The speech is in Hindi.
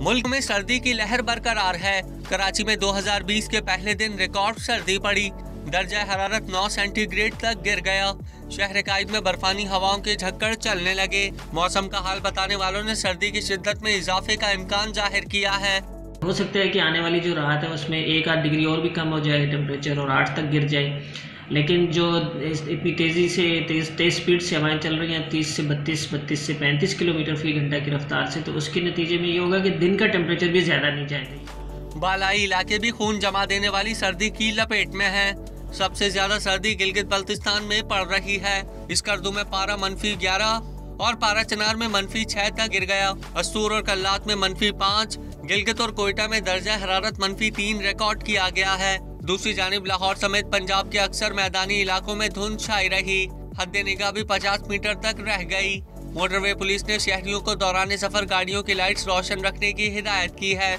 मुल्क में सर्दी की लहर बरकरार है। कराची में 2020 के पहले दिन रिकॉर्ड सर्दी पड़ी। दर्जा हरारत 9 सेंटीग्रेड तक गिर गया। शहर कायद में बर्फानी हवाओं के झक्कड़ चलने लगे। मौसम का हाल बताने वालों ने सर्दी की शिद्दत में इजाफे का इम्कान जाहिर किया है। हो सकता है कि आने वाली जो रात है उसमें 1-8 डिग्री और भी कम हो जाए टेम्परेचर और 8 तक गिर जाए। लेकिन जो इतनी तेज़ी से तेज़ स्पीड से हवाएं चल रही हैं 30 से 32 से 35 किलोमीटर फी घंटा की रफ्तार से, तो उसके नतीजे में ये होगा कि दिन का टेम्परेचर भी ज़्यादा नहीं जाएगा। बालाई इलाके भी खून जमा देने वाली सर्दी की लपेट में है। सबसे ज्यादा सर्दी गिलगित बल्तिस्तान में पड़ रही है। इस कर्दू में पारा -11 और पारा चनार में -6 तक गिर गया। अस्तूर और कल्लात में -5, गिलगित और कोयटा में दर्जा हरारत -3 रिकॉर्ड किया गया है। दूसरी जानिब लाहौर समेत पंजाब के अक्सर मैदानी इलाकों में धुंध छाई रही। हद निगाह भी 50 मीटर तक रह गई। मोटरवे पुलिस ने शहरियों को दौरान सफर गाड़ियों की लाइट्स रोशन रखने की हिदायत की है।